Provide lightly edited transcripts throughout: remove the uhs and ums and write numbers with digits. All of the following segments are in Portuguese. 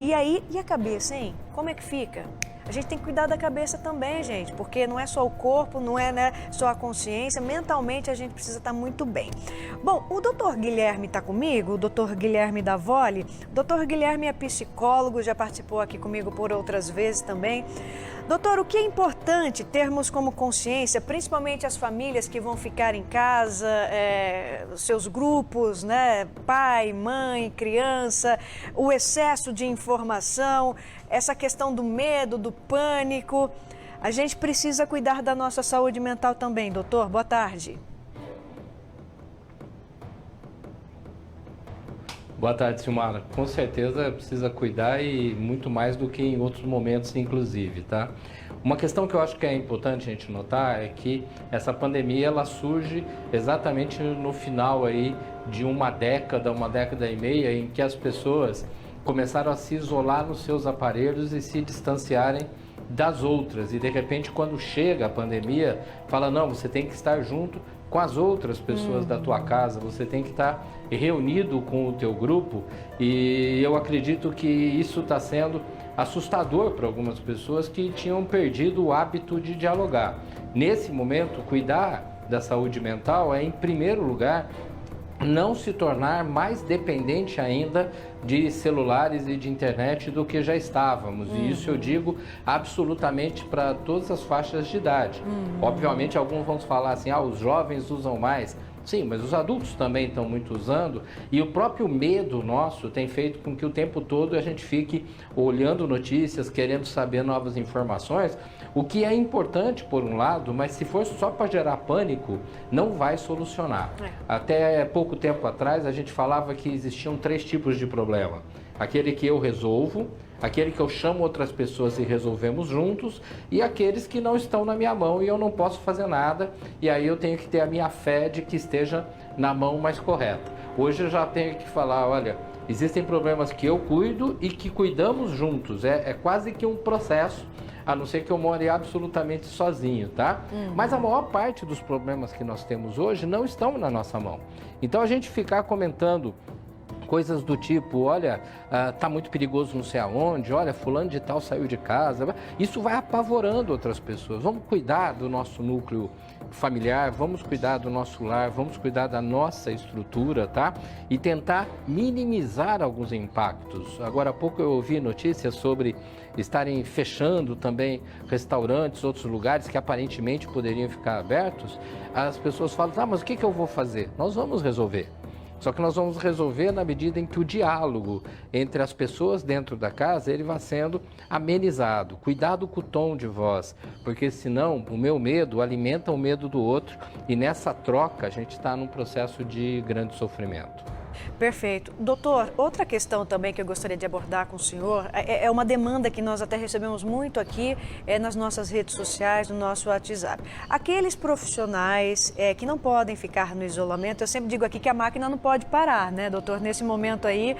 E aí, e a cabeça, hein? Como é que fica? A gente tem que cuidar da cabeça também, gente, porque não é só o corpo, não é, né, só a consciência, mentalmente a gente precisa estar muito bem. Bom, o doutor Guilherme está comigo, o doutor Guilherme Davoli. O doutor Guilherme é psicólogo, já participou aqui comigo por outras vezes também. Doutor, o que é importante termos como consciência, principalmente as famílias que vão ficar em casa, seus grupos, né, pai, mãe, criança, o excesso de informação, essa questão do medo, do pânico. A gente precisa cuidar da nossa saúde mental também, doutor. Boa tarde. Boa tarde, Silmara. Com certeza precisa cuidar e muito mais do que em outros momentos, inclusive, tá? Uma questão que eu acho que é importante a gente notar é que essa pandemia ela surge exatamente no final aí de uma década e meia, em que as pessoas começaram a se isolar nos seus aparelhos e se distanciarem das outras. E de repente, quando chega a pandemia, fala, não, você tem que estar junto com as outras pessoas da tua casa, você tem que estar reunido com o teu grupo, e eu acredito que isso está sendo assustador para algumas pessoas que tinham perdido o hábito de dialogar. Nesse momento, cuidar da saúde mental é, em primeiro lugar, não se tornar mais dependente ainda de celulares e de internet do que já estávamos. E isso eu digo absolutamente para todas as faixas de idade. Obviamente, alguns vão falar assim, os jovens usam mais. Sim, mas os adultos também estão muito usando, e o próprio medo nosso tem feito com que o tempo todo a gente fique olhando notícias, querendo saber novas informações, o que é importante por um lado, mas se for só para gerar pânico, não vai solucionar. Até pouco tempo atrás a gente falava que existiam 3 tipos de problema. Aquele que eu resolvo, aquele que eu chamo outras pessoas e resolvemos juntos, e aqueles que não estão na minha mão e eu não posso fazer nada, e aí eu tenho que ter a minha fé de que esteja na mão mais correta. Hoje eu já tenho que falar, olha, existem problemas que eu cuido e que cuidamos juntos, é quase que um processo, a não ser que eu more absolutamente sozinho, tá? Mas a maior parte dos problemas que nós temos hoje não estão na nossa mão. Então a gente ficar comentando coisas do tipo, olha, tá muito perigoso não sei aonde, olha, fulano de tal saiu de casa, isso vai apavorando outras pessoas. Vamos cuidar do nosso núcleo familiar, vamos cuidar do nosso lar, vamos cuidar da nossa estrutura, tá? E tentar minimizar alguns impactos. Agora há pouco eu ouvi notícias sobre estarem fechando também restaurantes, outros lugares que aparentemente poderiam ficar abertos. As pessoas falam, mas o que eu vou fazer? Nós vamos resolver. Só que nós vamos resolver na medida em que o diálogo entre as pessoas dentro da casa ele vai sendo amenizado. Cuidado com o tom de voz, porque senão o meu medo alimenta o medo do outro e nessa troca a gente está num processo de grande sofrimento. Perfeito. Doutor, outra questão também que eu gostaria de abordar com o senhor é uma demanda que nós até recebemos muito aqui nas nossas redes sociais, no nosso WhatsApp. Aqueles profissionais que não podem ficar no isolamento, eu sempre digo aqui que a máquina não pode parar, né, doutor? Nesse momento aí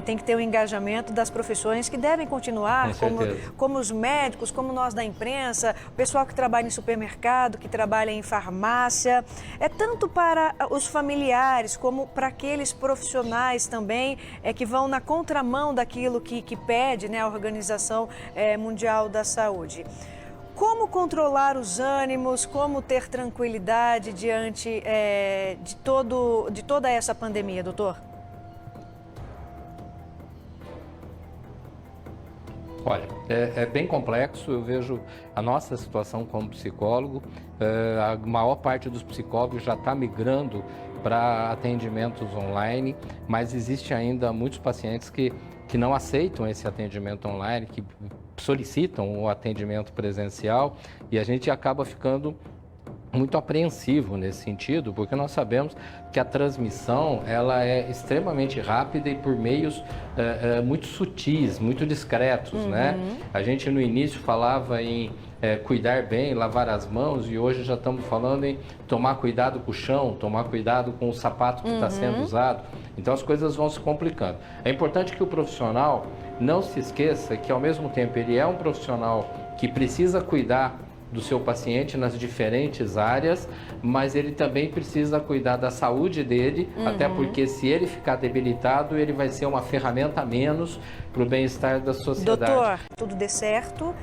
tem que ter o engajamento das profissões que devem continuar, como os médicos, como nós da imprensa, o pessoal que trabalha em supermercado, que trabalha em farmácia. É tanto para os familiares como para aqueles profissionais também que vão na contramão daquilo que pede, né, a Organização Mundial da Saúde. Como controlar os ânimos, como ter tranquilidade diante de toda essa pandemia, doutor? Olha, é bem complexo, eu vejo a nossa situação como psicólogo, a maior parte dos psicólogos já está migrando para atendimentos online, mas existe ainda muitos pacientes que não aceitam esse atendimento online, que solicitam o atendimento presencial, e a gente acaba ficando muito apreensivo nesse sentido, porque nós sabemos que a transmissão ela é extremamente rápida e por meios muito sutis, muito discretos, né? A gente no início falava em cuidar bem, lavar as mãos, e hoje já estamos falando em tomar cuidado com o chão, tomar cuidado com o sapato que está sendo usado. Então as coisas vão se complicando. É importante que o profissional não se esqueça que ao mesmo tempo ele é um profissional que precisa cuidar do seu paciente nas diferentes áreas, mas ele também precisa cuidar da saúde dele, até porque se ele ficar debilitado, ele vai ser uma ferramenta a menos para o bem-estar da sociedade. Doutor, tudo dê certo.